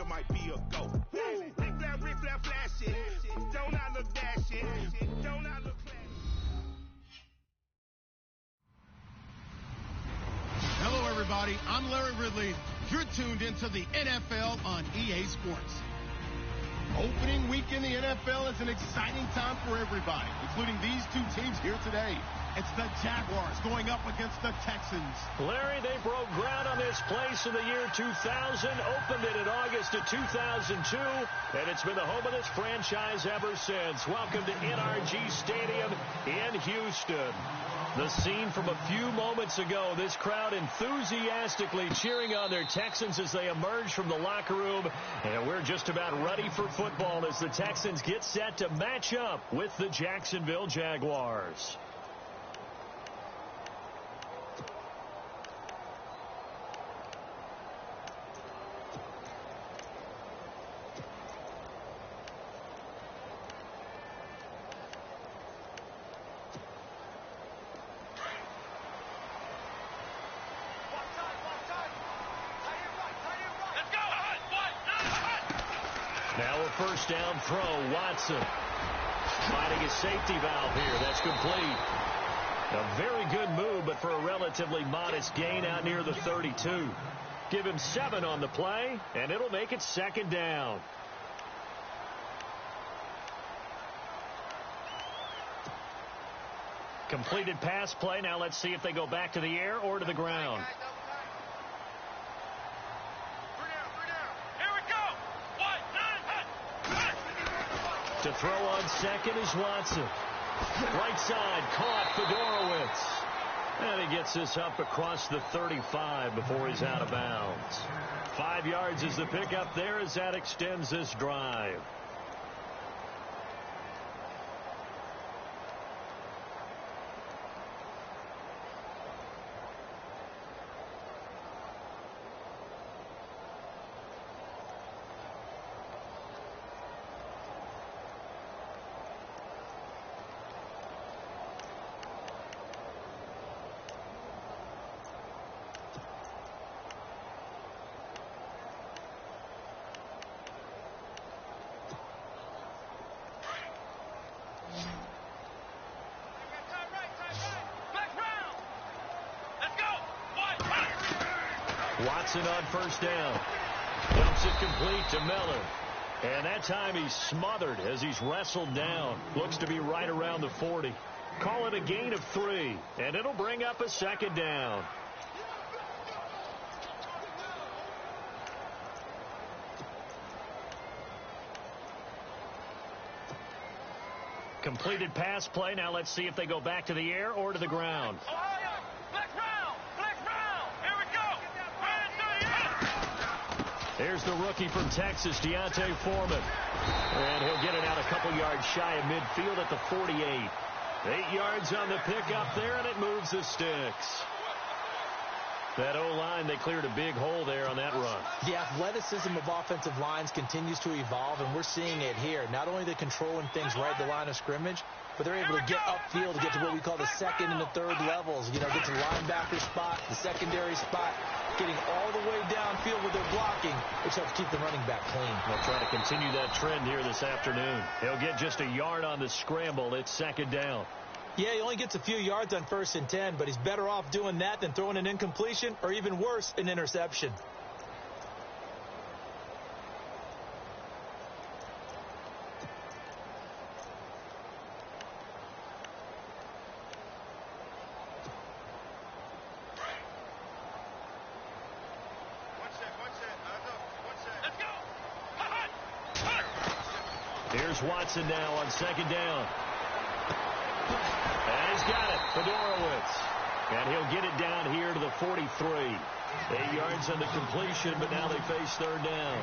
Gator might be a go. Rick Flair flashing. Don't I look dashing? Don't I look classy? Hello, everybody. I'm Larry Ridley. You're tuned into the NFL on EA Sports. Opening week in the NFL is an exciting time for everybody, including these two teams here today. It's the Jaguars going up against the Texans. Larry, they broke ground on this place in the year 2000, opened it in August of 2002, and it's been the home of this franchise ever since. Welcome to NRG Stadium in Houston. The scene from a few moments ago, this crowd enthusiastically cheering on their Texans as they emerge from the locker room, and we're just about ready for football as the Texans get set to match up with the Jacksonville Jaguars. Now a first down throw, Watson. Finding a safety valve here. That's complete. A very good move, but for a relatively modest gain out near the 32. Give him 7 on the play, and it'll make it second down. Completed pass play. Now let's see if they go back to the air or to the ground. To throw on second is Watson. Right side, caught Fedorowicz. And he gets this up across the 35 before he's out of bounds. 5 yards is the pickup there as that extends this drive. Watson on first down. Dumps it complete to Miller. And that time he's smothered as he's wrestled down. Looks to be right around the 40. Call it a gain of 3, and it'll bring up a second down. Completed pass play. Now let's see if they go back to the air or to the ground. There's the rookie from Texas, Deontay Foreman. And he'll get it out a couple yards shy of midfield at the 48. 8 yards on the pickup there, and it moves the sticks. That O-line, they cleared a big hole there on that run. The athleticism of offensive lines continues to evolve, and we're seeing it here. Not only they're controlling things right at the line of scrimmage, but they're able to get upfield to get to what we call the second and the third levels. You know, get to the linebacker spot, the secondary spot, getting all the way downfield with their blocking, which helps keep the running back clean. They'll try to continue that trend here this afternoon. He'll get just a yard on the scramble. It's second down. Yeah, he only gets a few yards on 1st and 10, but he's better off doing that than throwing an incompletion or even worse, an interception. Here's Watson now on second down. And he's got it, Fedorowicz. And he'll get it down here to the 43. 8 yards on the completion, but now they face third down.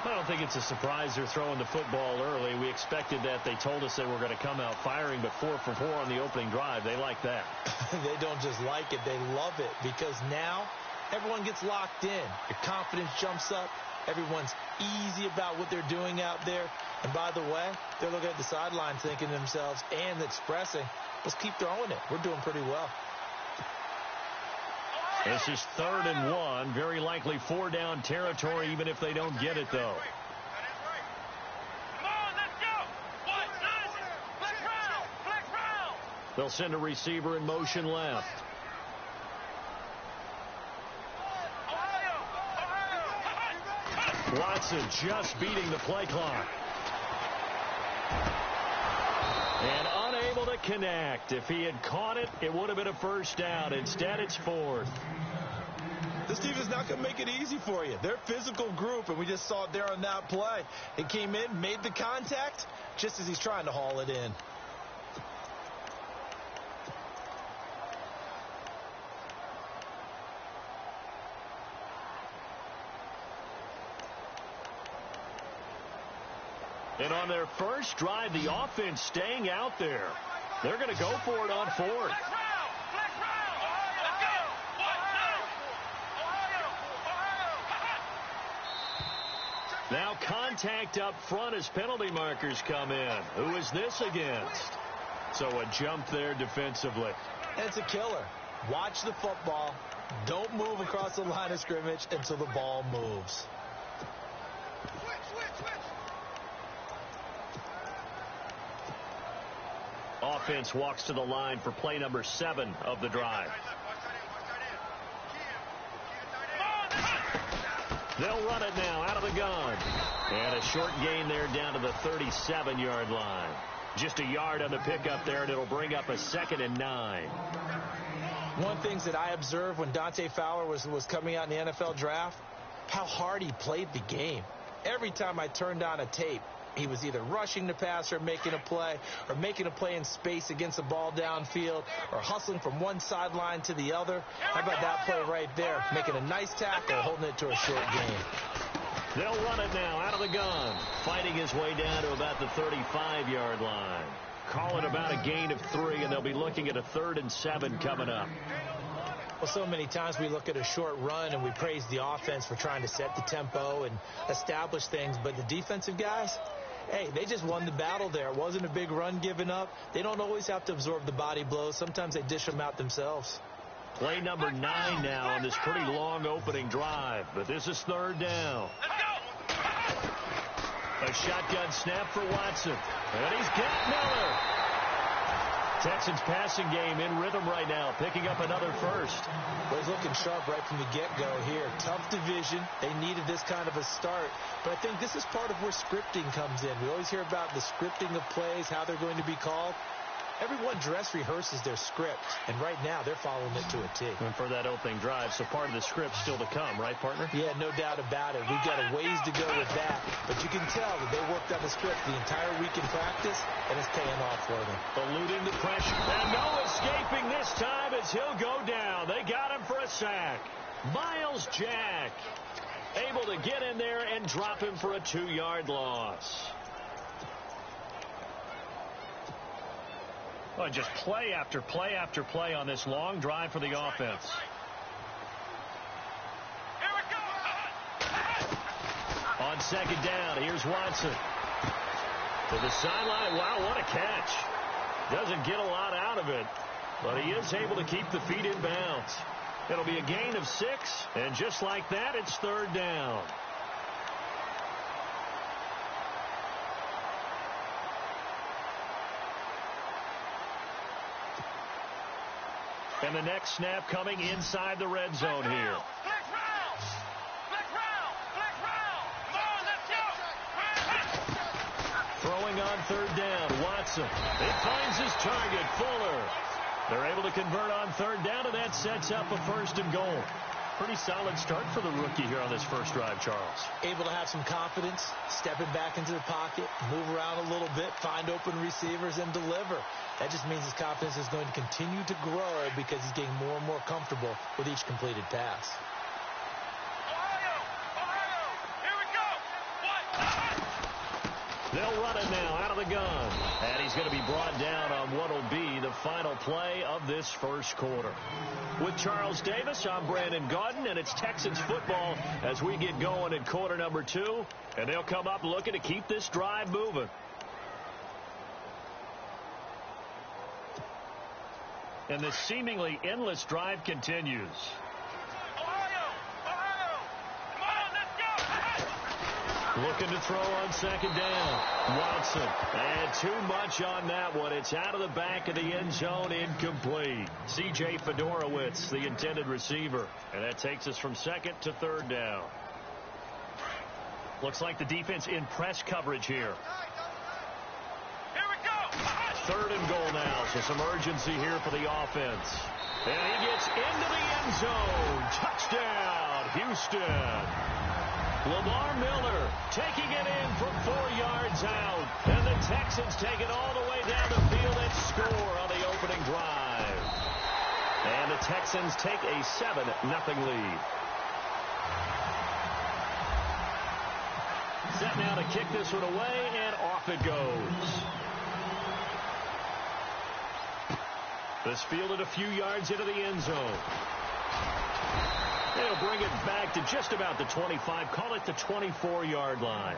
I don't think it's a surprise they're throwing the football early. We expected that. They told us they were going to come out firing, but 4 for 4 on the opening drive. They like that. They don't just like it, they love it, because now everyone gets locked in. Your confidence jumps up. Everyone's easy about what they're doing out there. And by the way, they're looking at the sideline thinking to themselves and expressing, let's keep throwing it. We're doing pretty well. This is 3rd and 1. Very likely 4-down territory, even if they don't get it, though. They'll send a receiver in motion left. Watson just beating the play clock. And unable to connect. If he had caught it, it would have been a first down. Instead, it's 4th. This team is not going to make it easy for you. They're a physical group, and we just saw it there on that play. He came in, made the contact, just as he's trying to haul it in. And on their first drive, the offense staying out there. They're going to go for it on 4th. Now contact up front as penalty markers come in. Who is this against? So a jump there defensively. It's a killer. Watch the football. Don't move across the line of scrimmage until the ball moves. Offense walks to the line for play number 7 of the drive. They'll run it now out of the gun. And a short gain there down to the 37-yard line. Just a yard on the pickup there, and it'll bring up a 2nd and 9. One of the things that I observed when Dante Fowler was coming out in the NFL draft, how hard he played the game. Every time I turned on a tape, he was either rushing the passer, making a play, or making a play in space against the ball downfield, or hustling from one sideline to the other. How about that play right there? Making a nice tackle, holding it to a short gain. They'll run it now out of the gun. Fighting his way down to about the 35-yard line. Call it about a gain of 3, and they'll be looking at a 3rd and 7 coming up. Well, so many times we look at a short run and we praise the offense for trying to set the tempo and establish things, but the defensive guys, hey, they just won the battle there. It wasn't a big run given up. They don't always have to absorb the body blows. Sometimes they dish them out themselves. Play number 9 now on this pretty long opening drive, but this is 3rd down. A shotgun snap for Watson, and he's got Miller. Texans passing game in rhythm right now, picking up another first. Well, he's looking sharp right from the get-go here. Tough division. They needed this kind of a start. But I think this is part of where scripting comes in. We always hear about the scripting of plays, how they're going to be called. Everyone dress rehearses their script, and right now they're following it to a T. And for that opening drive, so part of the script still to come, right, partner? Yeah, no doubt about it. We've got a ways to go with that, but you can tell that they worked on the script the entire week in practice, and it's paying off for them. Eluding the pressure, and no escaping this time as he'll go down. They got him for a sack. Miles Jack able to get in there and drop him for a 2-yard loss. Well, just play after play after play on this long drive for the offense. On 2nd down, here's Watson. To the sideline. Wow, what a catch. Doesn't get a lot out of it, but he is able to keep the feet in bounds. It'll be a gain of 6, and just like that, it's 3rd down. And the next snap coming inside the red zone here. Throwing on 3rd down, Watson. It finds his target, Fuller. They're able to convert on 3rd down, and that sets up a 1st and goal. Pretty solid start for the rookie here on this first drive, Charles. Able to have some confidence, stepping back into the pocket, move around a little bit, find open receivers, and deliver. That just means his confidence is going to continue to grow because he's getting more and more comfortable with each completed pass. They'll run it now out of the gun. And he's going to be brought down on what will be the final play of this first quarter. With Charles Davis, I'm Brandon Gaudin, and it's Texans football as we get going in quarter number 2. And they'll come up looking to keep this drive moving. And the seemingly endless drive continues. Looking to throw on second down. Watson. And too much on that one. It's out of the back of the end zone, incomplete. C.J. Fedorowicz, the intended receiver. And that takes us from second to third down. Looks like the defense in press coverage here. Here we go. Third and goal now, so some urgency here for the offense. And he gets into the end zone. Touchdown, Houston. Lamar Miller taking it in from 4 yards out. And the Texans take it all the way down the field and score on the opening drive. And the Texans take a 7-0 lead. Set now to kick this one away, and off it goes. This fielded a few yards into the end zone. They'll bring it back to just about the 25. Call it the 24-yard line.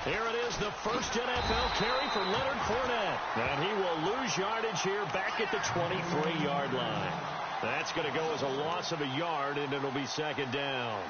Here it is, the first NFL carry for Leonard Fournette. And he will lose yardage here back at the 23-yard line. That's going to go as a loss of a yard, and it'll be second down.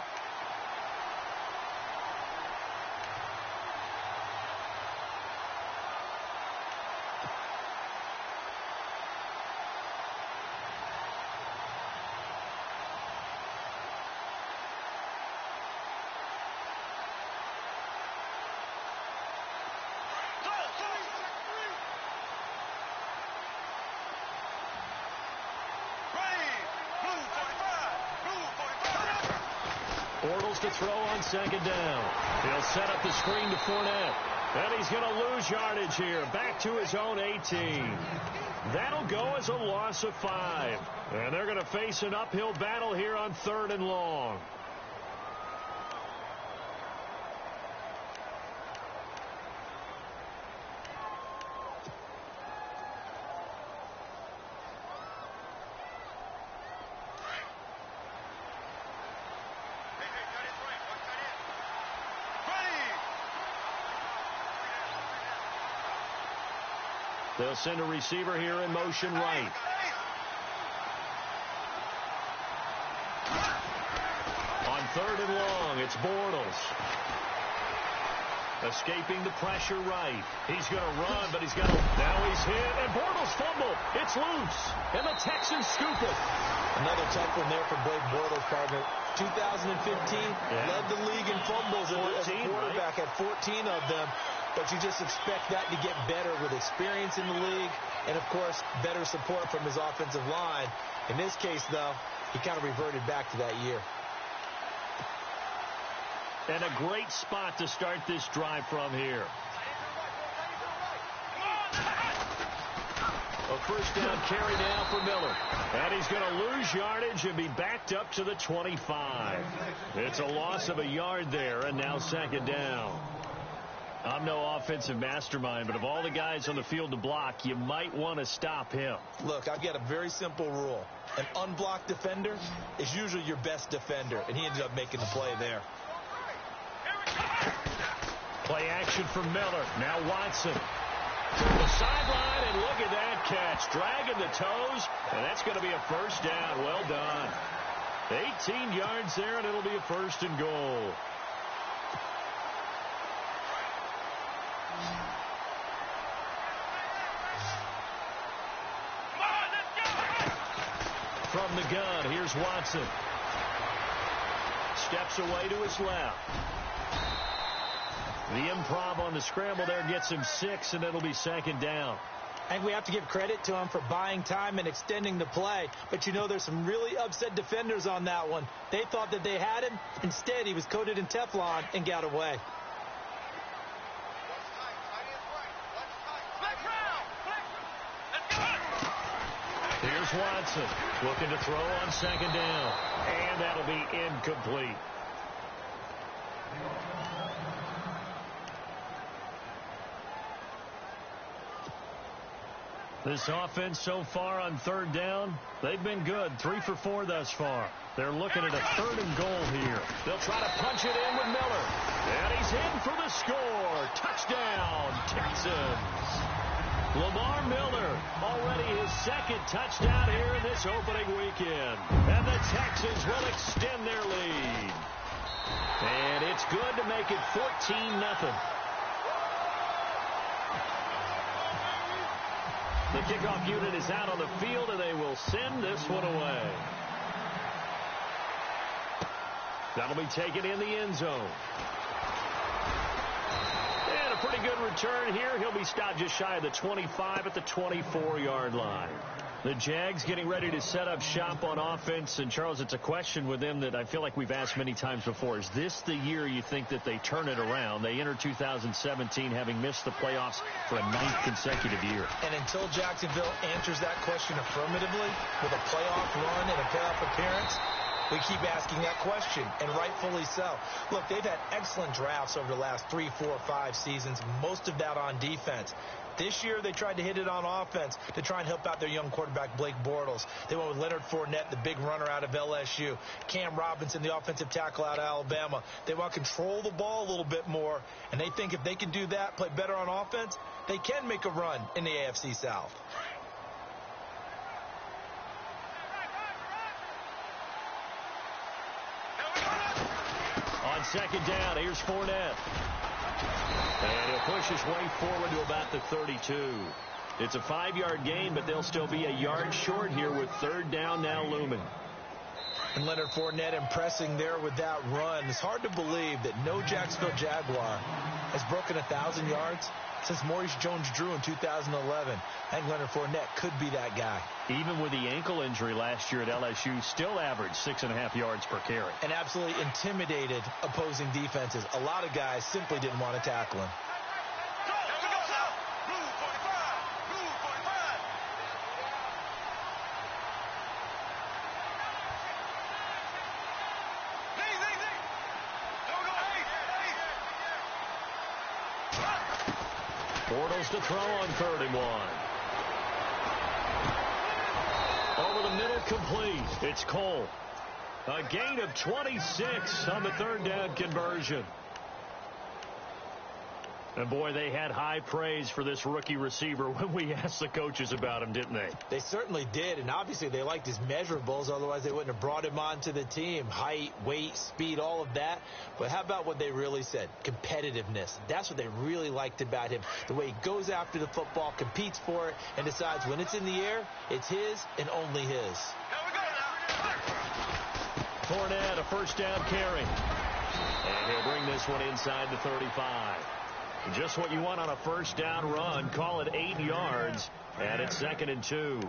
Bortles to throw on second down. He'll set up the screen to Fournette. And he's going to lose yardage here. Back to his own 18. That'll go as a loss of 5. And they're going to face an uphill battle here on 3rd and long. They'll send a receiver here in motion right. On 3rd and long, it's Bortles. Escaping the pressure right. He's going to run, but he's got to... Now he's hit, and Bortles fumbled. It's loose, and the Texans scoop it. Another tough one there for Blake Bortles, partner. 2015, led the league in fumbles as a quarterback, had 14 of them. But you just expect that to get better with experience in the league and, of course, better support from his offensive line. In this case, though, he kind of reverted back to that year. And a great spot to start this drive from here. A first down carry now for Miller. And he's going to lose yardage and be backed up to the 25. It's a loss of a yard there, and now second down. I'm no offensive mastermind, but of all the guys on the field to block, you might want to stop him. Look, I've got a very simple rule. An unblocked defender is usually your best defender, and he ended up making the play there. Play action from Miller. Now Watson. From the sideline, and look at that catch. Dragging the toes, and that's going to be a first down. Well done. 18 yards there, and it'll be a 1st and goal. From the gun, here's Watson. Steps away to his left. The improv on the scramble there gets him 6, and it'll be second down. I think we have to give credit to him for buying time and extending the play. But, you know, there's some really upset defenders on that one. They thought that they had him. Instead, he was coated in Teflon and got away. Here's Watson looking to throw on second down. And that'll be incomplete. This offense so far on third down, they've been good. 3 for 4 thus far. They're looking at a 3rd and goal here. They'll try to punch it in with Miller. And he's in for the score. Touchdown, Texans. Lamar Miller, already his 2nd touchdown here in this opening weekend. And the Texans will extend their lead. And it's good to make it 14-0. The kickoff unit is out on the field, and they will send this one away. That'll be taken in the end zone. And a pretty good return here. He'll be stopped just shy of the 25 at the 24-yard line. The Jags getting ready to set up shop on offense. And, Charles, it's a question with them that I feel like we've asked many times before. Is this the year you think that they turn it around? They enter 2017 having missed the playoffs for a 9th consecutive year. And until Jacksonville answers that question affirmatively with a playoff run and a playoff appearance, we keep asking that question, and rightfully so. Look, they've had excellent drafts over the last 3, 4, 5 seasons, most of that on defense. This year, they tried to hit it on offense to try and help out their young quarterback, Blake Bortles. They went with Leonard Fournette, the big runner out of LSU. Cam Robinson, the offensive tackle out of Alabama. They want to control the ball a little bit more, and they think if they can do that, play better on offense, they can make a run in the AFC South. On 2nd down, here's Fournette. And he'll push his way forward to about the 32. It's a 5-yard gain, but they'll still be a yard short here with 3rd down now looming. And Leonard Fournette impressing there with that run. It's hard to believe that no Jacksonville Jaguar has broken 1,000 yards since Maurice Jones-Drew in 2011. I think Leonard Fournette could be that guy. Even with the ankle injury last year at LSU, still averaged 6.5 yards per carry. And absolutely intimidated opposing defenses. A lot of guys simply didn't want to tackle him. Bortles to throw on 3rd and 1. Over the middle, complete. It's Cole. A gain of 26 on the 3rd down conversion. And, boy, they had high praise for this rookie receiver when we asked the coaches about him, didn't they? They certainly did, and obviously they liked his measurables. Otherwise, they wouldn't have brought him onto the team. Height, weight, speed, all of that. But how about what they really said? Competitiveness. That's what they really liked about him. The way he goes after the football, competes for it, and decides when it's in the air, it's his and only his. Fournette, a 1st down carry. And he'll bring this one inside the 35. Just what you want on a 1st down run. Call it 8 yards, and it's 2nd and 2.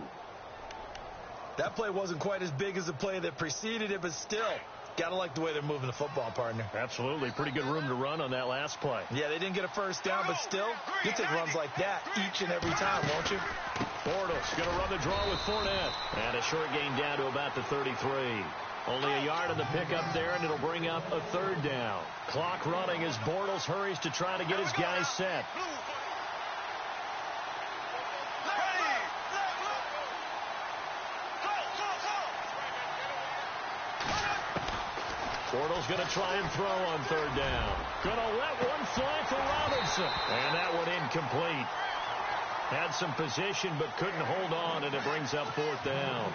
That play wasn't quite as big as the play that preceded it, but still, got to like the way they're moving the football, partner. Absolutely. Pretty good room to run on that last play. Yeah, they didn't get a 1st down, but still, you take runs like that each and every time, won't you? Bortles going to run the draw with Fournette. And a short gain down to about the 33. Only a yard on the pickup there, and it'll bring up a 3rd down. Clock running as Bortles hurries to try to get his guys set. Bortles going to try and throw on 3rd down. Going to let one fly for Robinson. And that one incomplete. Had some position but couldn't hold on, and it brings up 4th down.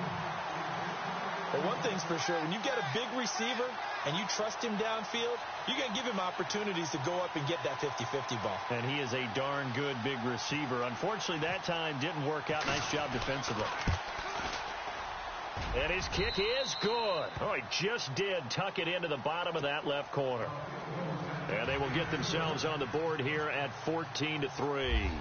But one thing's for sure, when you've got a big receiver and you trust him downfield, you're going to give him opportunities to go up and get that 50-50 ball. And he is a darn good big receiver. Unfortunately, that time didn't work out. Nice job defensively. And his kick is good. Oh, he just did tuck it into the bottom of that left corner. And they will get themselves on the board here at 14-3.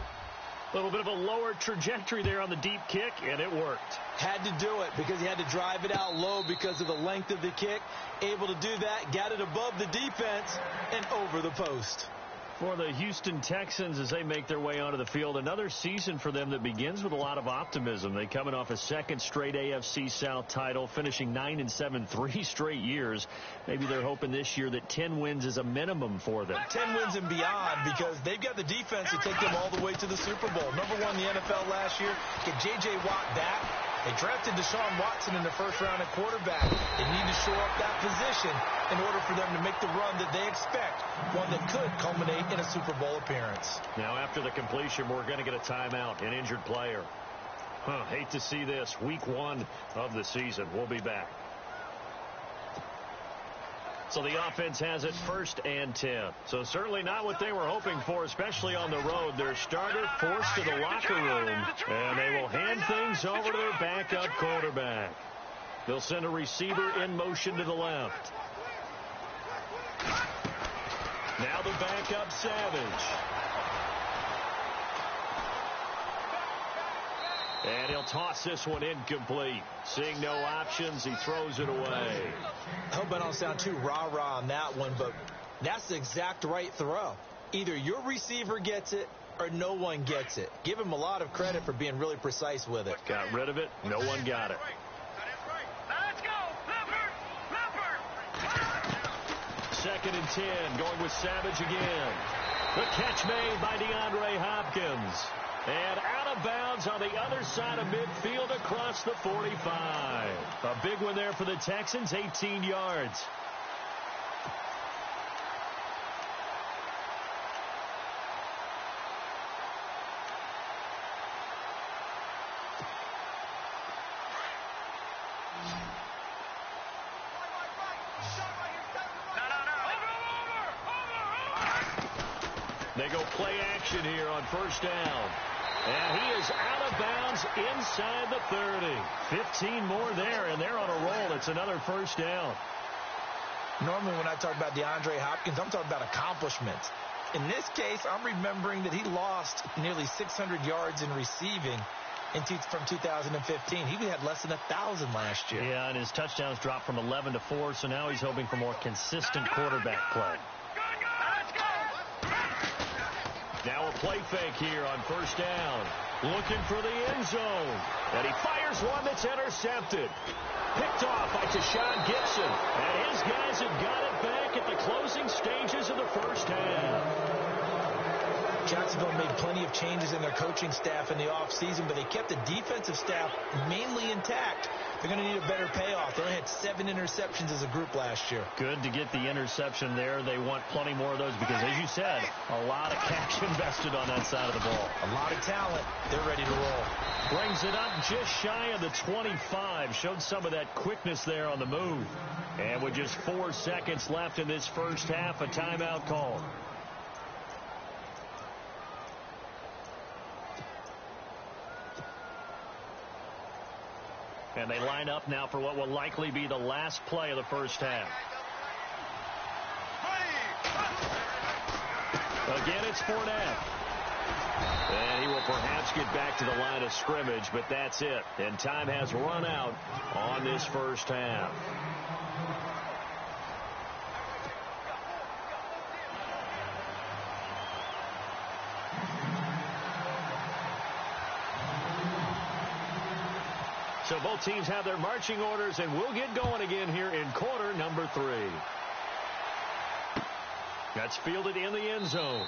A little bit of a lower trajectory there on the deep kick, and it worked. Had to do it because he had to drive it out low because of the length of the kick. Able to do that, got it above the defense and over the post. For the Houston Texans as they make their way onto the field, another season for them that begins with a lot of optimism. They coming off a second straight AFC South title, finishing 9-7 3 straight years. Maybe they're hoping this year that 10 wins is a minimum for them. 10 wins and beyond, because they've got the defense to take them all the way to the Super Bowl. Number one in the NFL last year, get J.J. Watt back. They drafted Deshaun Watson in the first round at quarterback. They need to shore up that position in order for them to make the run that they expect, one that could culminate in a Super Bowl appearance. Now, after the completion, we're going to get a timeout, an injured player. Hate to see this. Week 1 of the season. We'll be back. So the offense has it 1st and 10. So certainly not what they were hoping for, especially on the road. Their starter forced to the locker room, and they will hand things over to their backup quarterback. They'll send a receiver in motion to the left. Now the backup, Savage. And he'll toss this one incomplete. Seeing no options, he throws it away. I hope I don't sound too rah-rah on that one, but that's the exact right throw. Either your receiver gets it or no one gets it. Give him a lot of credit for being really precise with it. Got rid of it. No one got it. Let's go. Leopard. 2nd and 10, going with Savage again. The catch made by DeAndre Hopkins. And out of bounds on the other side of midfield across the 45. A big one there for the Texans, 18 yards. They go play action here on 1st down. And he is out of bounds inside the 30. 15 more there, and they're on a roll. It's another 1st down. Normally when I talk about DeAndre Hopkins, I'm talking about accomplishment. In this case, I'm remembering that he lost nearly 600 yards in receiving from 2015. He had less than 1,000 last year. Yeah, and his touchdowns dropped from 11 to 4, so now he's hoping for more consistent quarterback play. Now a play fake here on 1st down. Looking for the end zone. And he fires one that's intercepted. Picked off by Tashawn Gibson. And his guys have got it back at the closing stages of the 1st half. Jacksonville made plenty of changes in their coaching staff in the offseason, but they kept the defensive staff mainly intact. They're going to need a better payoff. They only had 7 interceptions as a group last year. Good to get the interception there. They want plenty more of those because, as you said, a lot of cash invested on that side of the ball. A lot of talent. They're ready to roll. Brings it up just shy of the 25. Showed some of that quickness there on the move. And with just 4 seconds left in this 1st half, a timeout call. And they line up now for what will likely be the last play of the 1st half. Again, it's Fournette. And he will perhaps get back to the line of scrimmage, but that's it. And time has run out on this 1st half. So both teams have their marching orders, and we'll get going again here in quarter number 3. That's fielded in the end zone.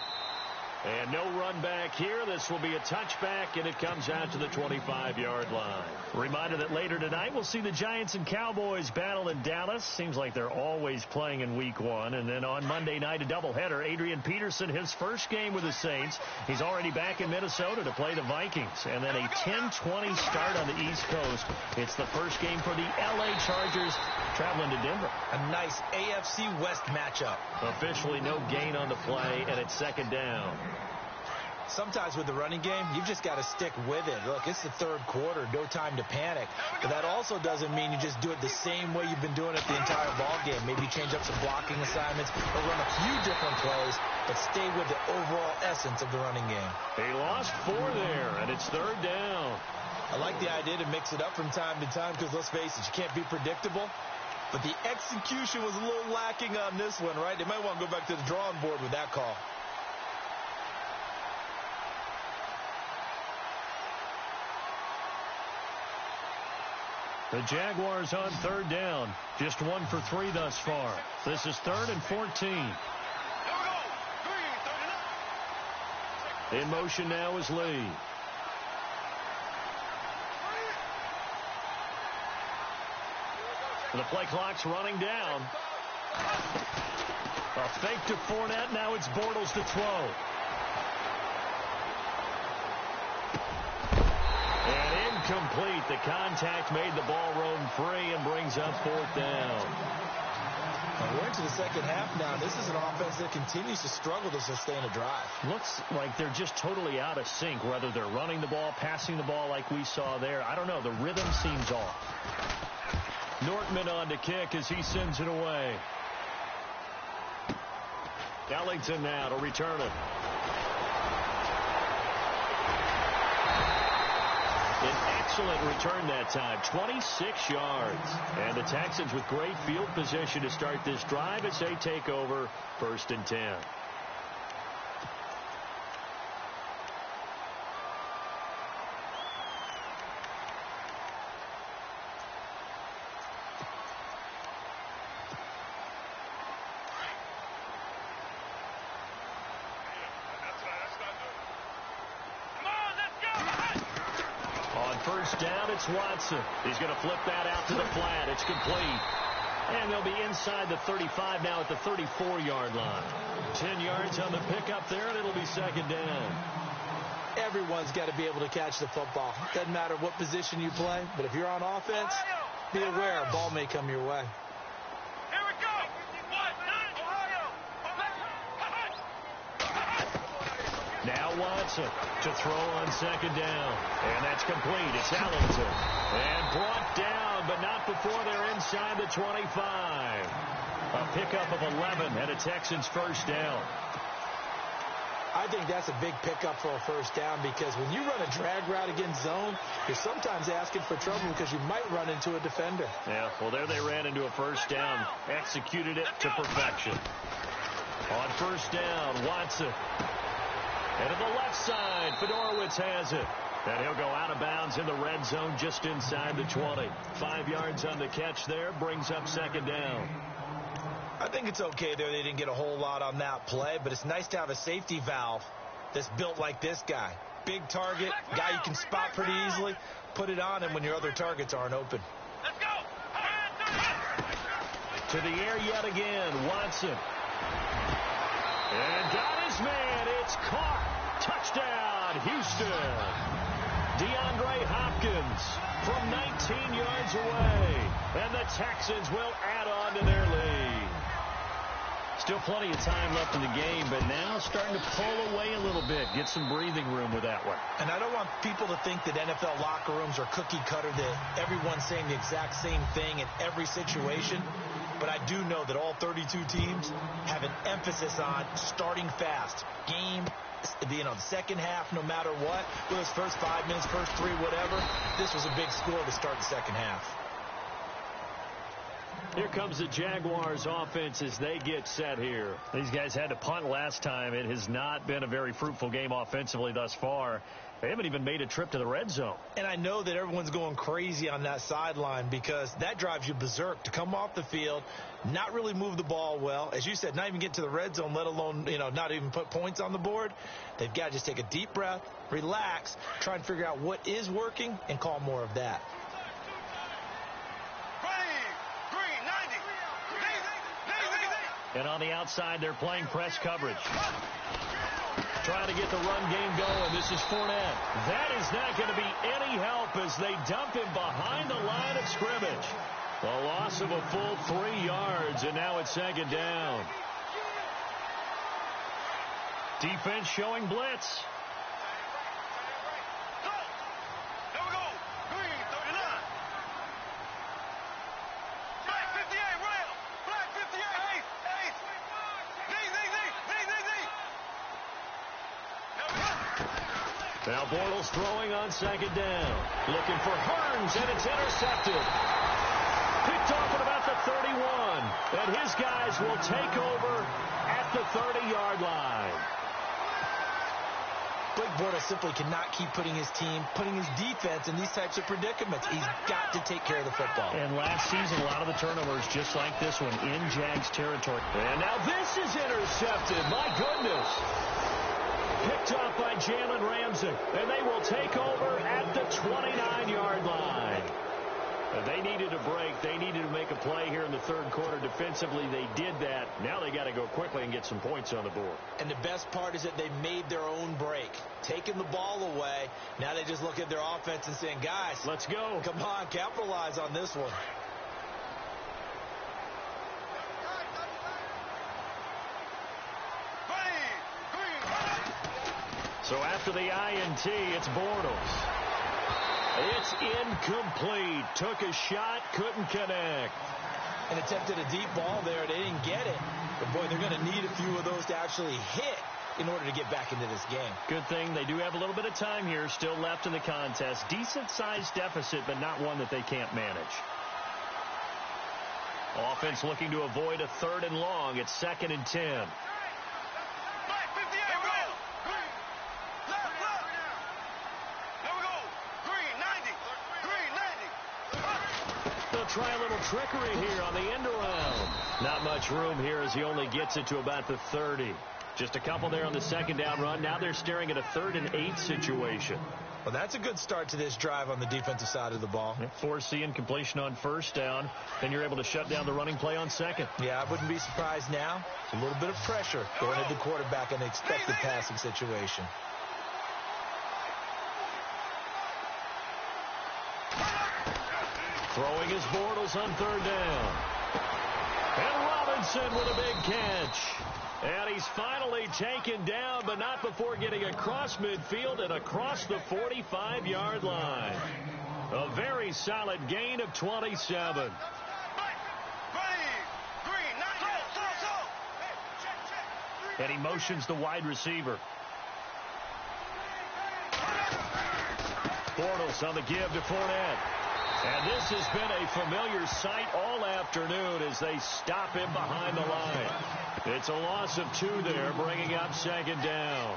And no run back here. This will be a touchback, and it comes out to the 25-yard line. Reminder that later tonight we'll see the Giants and Cowboys battle in Dallas. Seems like they're always playing in week 1. And then on Monday night, a doubleheader. Adrian Peterson, his first game with the Saints. He's already back in Minnesota to play the Vikings. And then a 10:20 start on the East Coast. It's the first game for the L.A. Chargers traveling to Denver. A nice AFC West matchup. Officially no gain on the play, and it's 2nd down. Sometimes with the running game, you've just got to stick with it. Look, it's the 3rd quarter, no time to panic. But that also doesn't mean you just do it the same way you've been doing it the entire ball game. Maybe change up some blocking assignments or run a few different plays, but stay with the overall essence of the running game. He lost 4 there, and it's 3rd down. I like the idea to mix it up from time to time because, let's face it, you can't be predictable. But the execution was a little lacking on this one, right? They might want to go back to the drawing board with that call. The Jaguars on third down. Just 1 for 3 thus far. This is 3rd and 14. In motion now is Lee. The play clock's running down. A fake to Fournette. Now it's Bortles to throw. And incomplete. The contact made the ball roam free and brings up 4th down. We're into the second half now. This is an offense that continues to struggle to sustain a drive. Looks like they're just totally out of sync, whether they're running the ball, passing the ball like we saw there. I don't know. The rhythm seems off. Nortman on to kick as he sends it away. Ellington now to return it. An excellent return that time, 26 yards. And the Texans with great field position to start this drive as they take over 1st and 10. Down, it's Watson. He's going to flip that out to the flat. It's complete. And they'll be inside the 35 now at the 34-yard line. 10 yards on the pickup there, and it'll be 2nd down. Everyone's got to be able to catch the football. Doesn't matter what position you play, but if you're on offense, be aware a ball may come your way. Here we go. Now Watson to throw on 2nd down. And that's complete. It's Ellington. And brought down, but not before they're inside the 25. A pickup of 11 and a Texans 1st down. I think that's a big pickup for a 1st down because when you run a drag route against zone, you're sometimes asking for trouble because you might run into a defender. Yeah, well, there they ran into a 1st down. Executed it to perfection. On 1st down, Watson. And to the left side, Fedorowicz has it. And he'll go out of bounds in the red zone just inside the 20. 5 yards on the catch there, brings up 2nd down. I think it's okay there. They didn't get a whole lot on that play, but it's nice to have a safety valve that's built like this guy. Big target, guy you can spot pretty easily. Put it on him when your other targets aren't open. Let's go. To the air yet again, Watson. And got his man. It's caught. Touchdown, Houston. DeAndre Hopkins from 19 yards away. And the Texans will add on to their lead. Still plenty of time left in the game, but now starting to pull away a little bit. Get some breathing room with that one. And I don't want people to think that NFL locker rooms are cookie cutter, that everyone's saying the exact same thing in every situation. But I do know that all 32 teams have an emphasis on starting fast. Game, the second half, no matter what. Whether it's first 5 minutes, first 3, whatever. This was a big score to start the second half. Here comes the Jaguars offense as they get set here. These guys had to punt last time. It has not been a very fruitful game offensively thus far. They haven't even made a trip to the red zone. And I know that everyone's going crazy on that sideline because that drives you berserk to come off the field, not really move the ball well. As you said, not even get to the red zone, let alone, not even put points on the board. They've got to just take a deep breath, relax, try and figure out what is working and call more of that. And on the outside, they're playing press coverage. Trying to get the run game going. This is Fournette. That is not going to be any help as they dump him behind the line of scrimmage. A loss of a full 3 yards, and now it's 2nd down. Defense showing blitz. Now Bortles throwing on 2nd down. Looking for Hearns, and it's intercepted. Picked off at about the 31. And his guys will take over at the 30-yard line. Blake Bortles simply cannot keep putting his defense in these types of predicaments. He's got to take care of the football. And last season, a lot of the turnovers just like this one in Jags territory. And now this is intercepted. My goodness. Picked off by Jalen Ramsey. And they will take over at the 29-yard line. They needed a break. They needed to make a play here in the third quarter. Defensively, they did that. Now they got to go quickly and get some points on the board. And the best part is that they made their own break. Taking the ball away. Now they just look at their offense and saying, guys, let's go. Come on, capitalize on this one. So after the INT, it's Bortles. It's incomplete. Took a shot, couldn't connect. And attempted a deep ball there. They didn't get it. But, boy, they're going to need a few of those to actually hit in order to get back into this game. Good thing they do have a little bit of time here still left in the contest. Decent-sized deficit, but not one that they can't manage. Offense looking to avoid a 3rd and long. It's 2nd and 10. Try a little trickery here on the end around. Not much room here as he only gets it to about the 30. Just a couple there on the 2nd down run. Now they're staring at a 3rd and 8 situation. Well, that's a good start to this drive on the defensive side of the ball. Forcing completion on 1st down. Then you're able to shut down the running play on 2nd. Yeah, I wouldn't be surprised now. A little bit of pressure going at the quarterback in an expected passing situation. Throwing his Bortles on 3rd down. And Robinson with a big catch. And he's finally taken down, but not before getting across midfield and across the 45-yard line. A very solid gain of 27. And he motions the wide receiver. Bortles on the give to Fournette. And this has been a familiar sight all afternoon as they stop him behind the line. It's a loss of 2 there, bringing up 2nd down.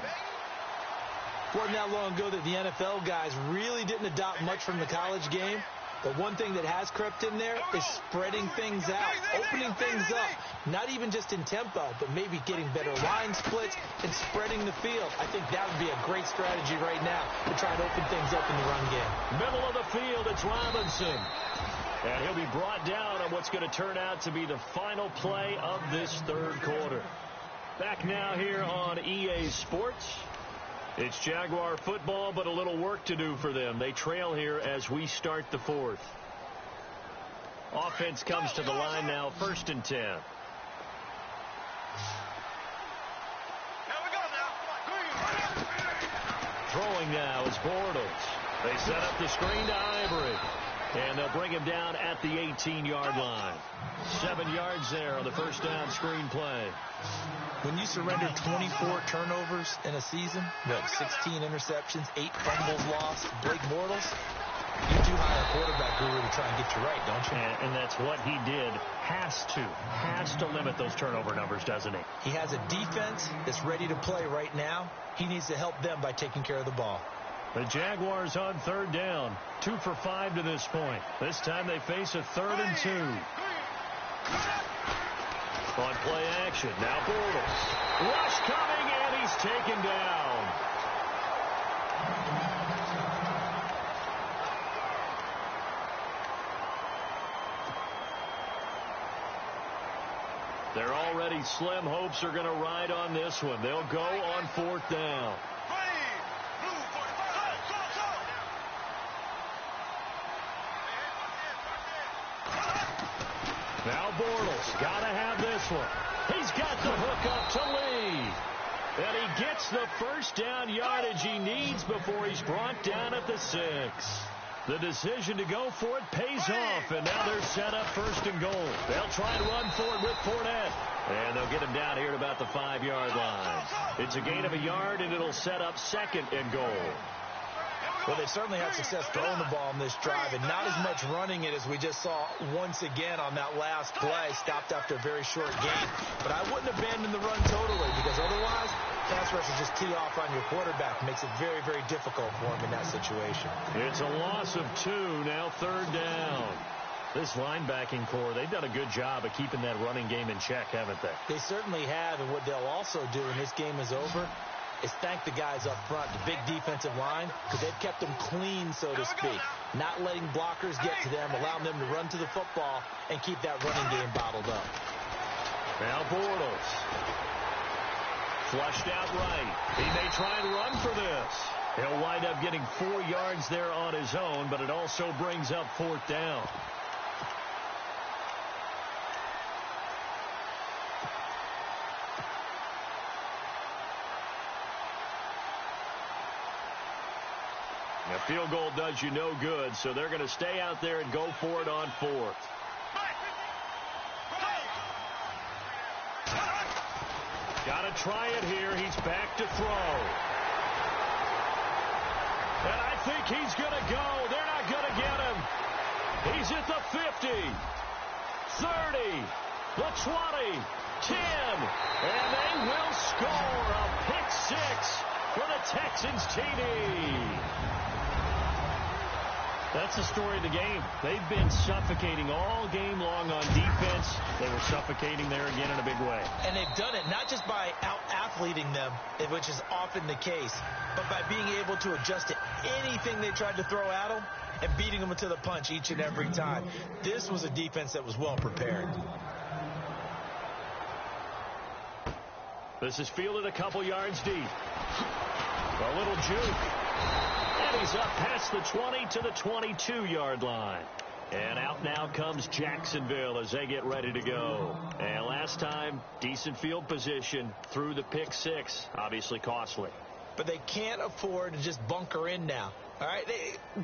Wasn't that long ago that the NFL guys really didn't adopt much from the college game. But one thing that has crept in there is spreading things out, opening things up, not even just in tempo, but maybe getting better line splits and spreading the field. I think that would be a great strategy right now to try to open things up in the run game. Middle of the field, it's Robinson. And he'll be brought down on what's going to turn out to be the final play of this 3rd quarter. Back now here on EA Sports. It's Jaguar football, but a little work to do for them. They trail here as we start the 4th. Offense comes to the line now, 1st and 10. Throwing now is Bortles. They set up the screen to Ivory. And they'll bring him down at the 18-yard line. 7 yards there on the 1st down screen play. When you surrender 24 turnovers in a season, 16 interceptions, 8 fumbles lost, Blake Bortles, you do hire a quarterback guru to try and get you right, don't you? And that's what he did. Has to limit those turnover numbers, doesn't he? He has a defense that's ready to play right now. He needs to help them by taking care of the ball. The Jaguars on 3rd down. 2 for 5 to this point. This time they face a 3rd and 2. On play action. Now Bortles. Rush coming, and he's taken down. They're already slim hopes are going to ride on this one. They'll go on 4th down. Now Bortles, got to have this one. He's got the hook up to Lee. And he gets the 1st down yardage he needs before he's brought down at the 6. The decision to go for it pays off, and now they're set up 1st and goal. They'll try and run for it with Fournette. And they'll get him down here at about the 5-yard line. It's a gain of a yard, and it'll set up 2nd and goal. Well, they certainly had success throwing the ball in this drive, and not as much running it as we just saw once again on that last play. Stopped after a very short gain. But I wouldn't abandon the run totally, because otherwise, pass pass rushers just tee off on your quarterback. Makes it very, very difficult for him in that situation. It's a loss of 2, now 3rd down. This linebacking core, they've done a good job of keeping that running game in check, haven't they? They certainly have, and what they'll also do when this game is over is thank the guys up front, the big defensive line, because they've kept them clean, so to speak. Not letting blockers get to them, allowing them to run to the football and keep that running game bottled up. Now Bortles. Flushed out right. He may try and run for this. He'll wind up getting 4 yards there on his own, but it also brings up 4th down. A field goal does you no good, so they're going to stay out there and go for it on 4th. Got to try it here. He's back to throw. And I think he's going to go. They're not going to get him. He's at the 50, 30, the 20, 10, and they will score a pick 6 for the Texans TD. That's the story of the game. They've been suffocating all game long on defense. They were suffocating there again in a big way. And they've done it not just by out-athleting them, which is often the case, but by being able to adjust to anything they tried to throw at them and beating them to the punch each and every time. This was a defense that was well prepared. This is fielded a couple yards deep. A little juke. And he's up past the 20 to the 22-yard line. And out now comes Jacksonville as they get ready to go. And last time, decent field position through the pick 6. Obviously costly. But they can't afford to just bunker in now. All right,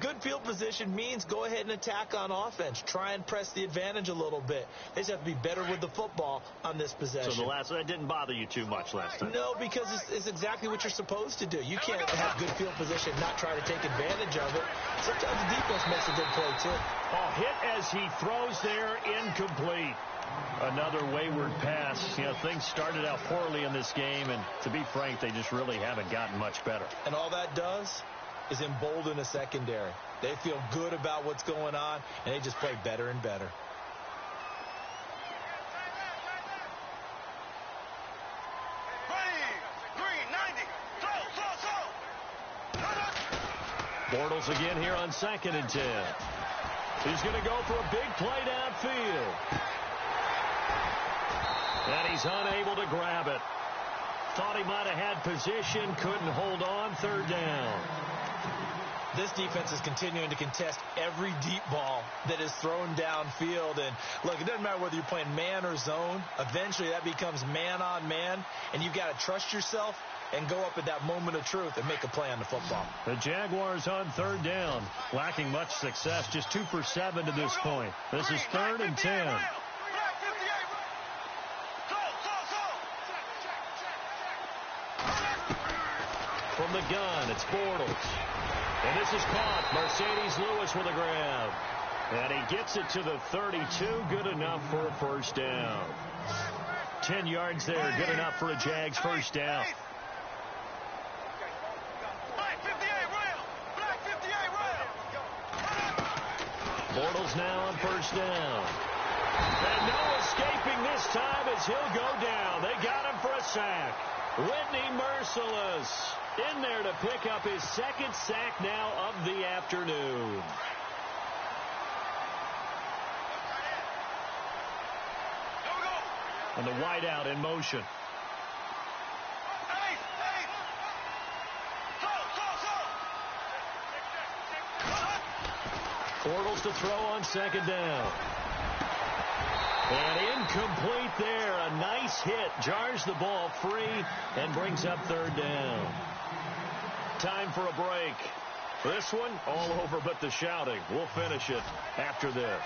good field position means go ahead and attack on offense. Try and press the advantage a little bit. They just have to be better with the football on this possession. So that didn't bother you too much last time? No, because it's exactly what you're supposed to do. You can't have good field position and not try to take advantage of it. Sometimes the defense makes a good play, too. Oh, hit as he throws there, incomplete. Another wayward pass. You know, things started out poorly in this game, and to be frank, they just really haven't gotten much better. And all that does is embolden a secondary. They feel good about what's going on, and they just play better and better. Bortles again here on 2nd and 10. He's going to go for a big play downfield. And he's unable to grab it. Thought he might have had position, couldn't hold on, 3rd down. This defense is continuing to contest every deep ball that is thrown downfield. And, look, it doesn't matter whether you're playing man or zone. Eventually, that becomes man-on-man, and you've got to trust yourself and go up at that moment of truth and make a play on the football. The Jaguars on 3rd down, lacking much success, just 2 for 7 to this point. This is 3rd and 10. From the gun, it's Bortles. And this is caught. Mercedes Lewis with a grab. And he gets it to the 32. Good enough for a 1st down. 10 yards there. Good enough for a Jags 1st down. Bortles now on 1st down. And no escaping this time as he'll go down. They got him for a sack. Whitney Merciless in there to pick up his 2nd sack now of the afternoon. And the wideout in motion. Bortles to throw on 2nd down. And incomplete there. A nice hit. Jars the ball free and brings up 3rd down. Time for a break. This one all over but the shouting. We'll finish it after this.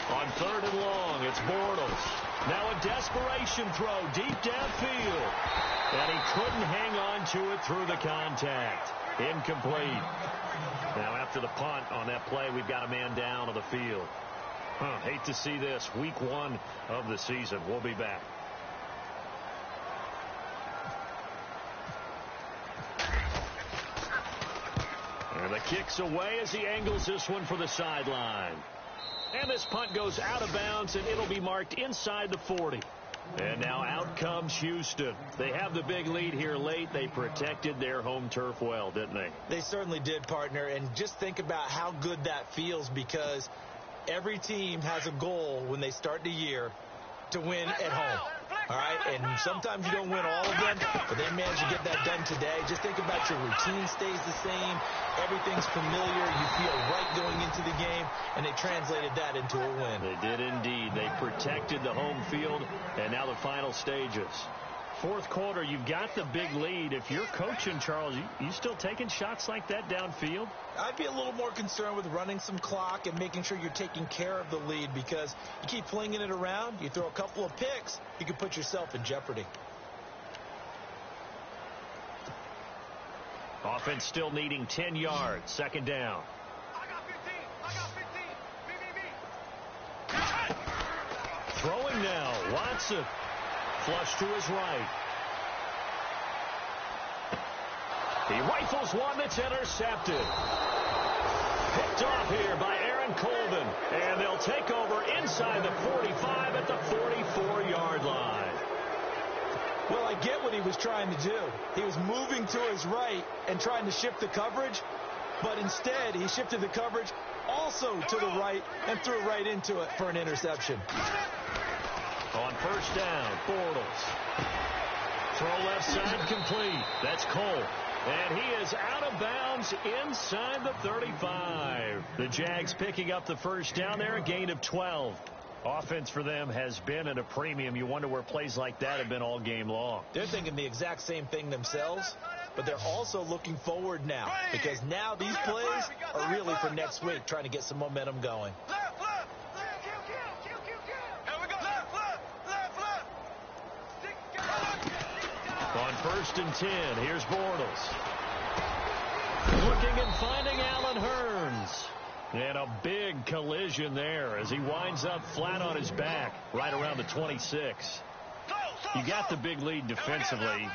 On 3rd and long, it's Bortles. Now a desperation throw deep downfield. And he couldn't hang on to it through the contact. Incomplete. Now after the punt on that play, we've got a man down on the field. Hate to see this. Week 1 of the season. We'll be back. And the kick's away as he angles this one for the sideline. And this punt goes out of bounds, and it'll be marked inside the 40. And now out comes Houston. They have the big lead here late. They protected their home turf well, didn't they? They certainly did, partner. And just think about how good that feels, because every team has a goal when they start the year to win at home. All right, and sometimes you don't win all of them, but they managed to get that done today. Just think about your routine stays the same. Everything's familiar. You feel right going into the game, and they translated that into a win. They did indeed. They protected the home field, and now the final stages. Fourth quarter, you've got the big lead. If you're coaching, Charles, you still taking shots like that downfield? I'd be a little more concerned with running some clock and making sure you're taking care of the lead, because you keep flinging it around, you throw a couple of picks, you can put yourself in jeopardy. Offense still needing 10 yards. Second down. I got 15. Throwing now. Watson. Flush to his right. He rifles one that's intercepted. Picked off here by Aaron Colvin. And they'll take over inside the 45 at the 44-yard line. Well, I get what he was trying to do. He was moving to his right and trying to shift the coverage, but instead he shifted the coverage also to the right and threw right into it for an interception. On first down, Bortles. Throw left side complete. That's Cole. And he is out of bounds inside the 35. The Jags picking up the first down there, a gain of 12. Offense for them has been at a premium. You wonder where plays like that have been all game long. They're thinking the exact same thing themselves, but they're also looking forward now, because now these plays are really for next week, trying to get some momentum going. On first and 10, here's Bortles. Looking and finding Allen Hurns. And a big collision there as he winds up flat on his back right around the 26. You got the big lead defensively,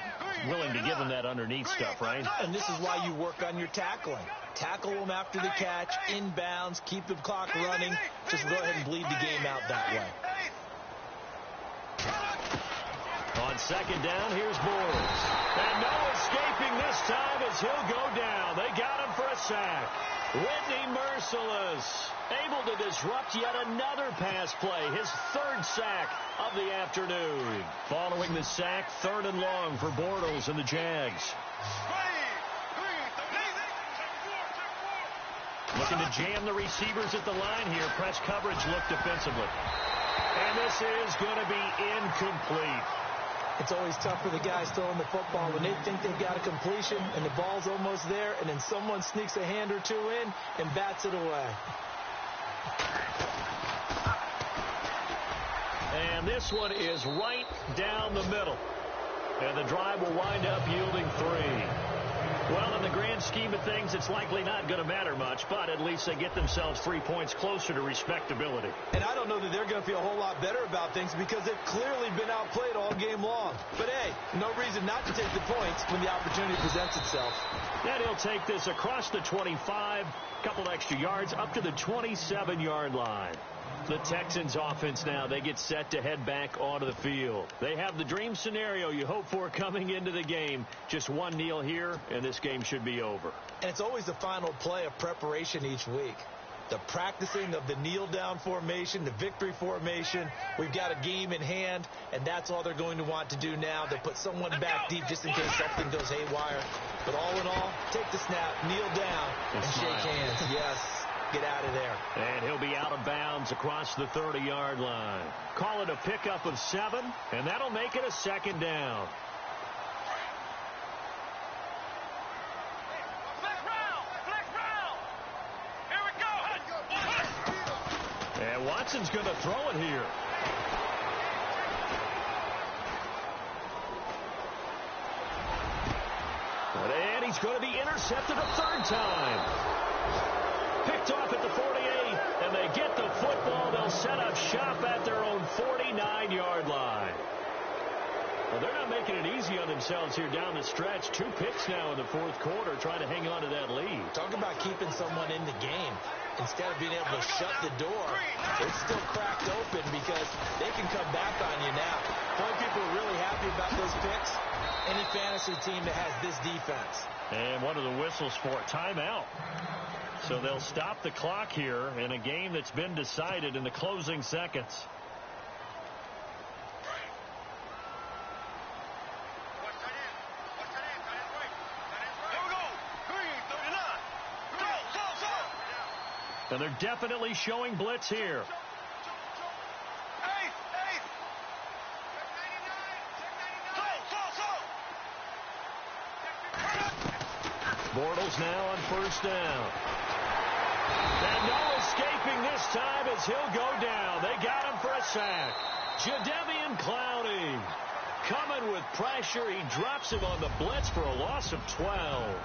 willing to give him that underneath stuff, right? And this is why you work on your tackling. Tackle them after the catch, inbounds, keep the clock running. Just go ahead and bleed the game out that way. On second down, here's Bortles. And no escaping this time as he'll go down. They got him for a sack. Whitney Merciless able to disrupt yet another pass play. His third sack of the afternoon. Following the sack, third and long for Bortles and the Jags. Looking to jam the receivers at the line here. Press coverage look defensively. And this is going to be incomplete. It's always tough for the guys throwing the football when they think they've got a completion and the ball's almost there, and then someone sneaks a hand or two in and bats it away. And this one is right down the middle. And the drive will wind up yielding 3. Well, in the grand scheme of things, it's likely not going to matter much, but at least they get themselves 3 points closer to respectability. And I don't know that they're going to feel a whole lot better about things, because they've clearly been outplayed all game long. But, hey, no reason not to take the points when the opportunity presents itself. And he'll take this across the 25, couple extra yards, up to the 27-yard line. The Texans offense now, they get set to head back onto the field. They have the dream scenario you hope for coming into the game. Just one kneel here, and this game should be over. And it's always the final play of preparation each week. The practicing of the kneel-down formation, the victory formation. We've got a game in hand, and that's all they're going to want to do now. They'll put someone back deep just in case something goes haywire. But all in all, take the snap, kneel down, and shake hands. Yes. Get out of there. And he'll be out of bounds across the 30-yard line. Call it a pickup of 7, and that'll make it a second down. And Watson's going to throw it here. And he's going to be intercepted a third time. Picked off at the 48, And they get the football. They'll set up shop at their own 49-yard line. Well, they're not making it easy on themselves here down the stretch. 2 picks now in the fourth quarter, trying to hang on to that lead. Talk about keeping someone in the game. Instead of being able to shut the door, it's still cracked open because they can come back on you now. Boy, people are really happy about those picks. Any fantasy team that has this defense. And one of the whistles for timeout. So they'll stop the clock here in a game that's been decided in the closing seconds. And they're definitely showing blitz here. Bortles now on first down. And no escaping this time as he'll go down. They got him for a sack. Jadeveon Clowney coming with pressure. He drops him on the blitz for a loss of 12.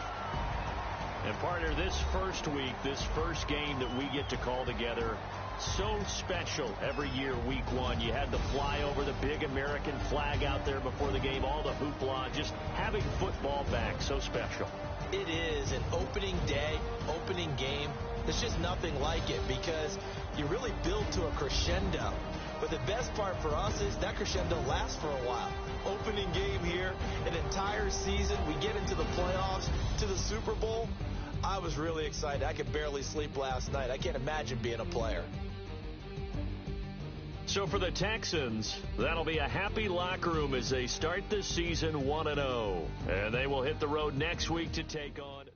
And partner, this first week, this first game that we get to call together, so special every year, week 1. You had the flyover, the big American flag out there before the game, all the hoopla, just having football back, so special. It is an opening day, opening game. There's just nothing like it because you really build to a crescendo. But the best part for us is that crescendo lasts for a while. Opening game here, an entire season. We get into the playoffs, to the Super Bowl. I was really excited. I could barely sleep last night. I can't imagine being a player. So for the Texans, that'll be a happy locker room as they start this season 1-0. And they will hit the road next week to take on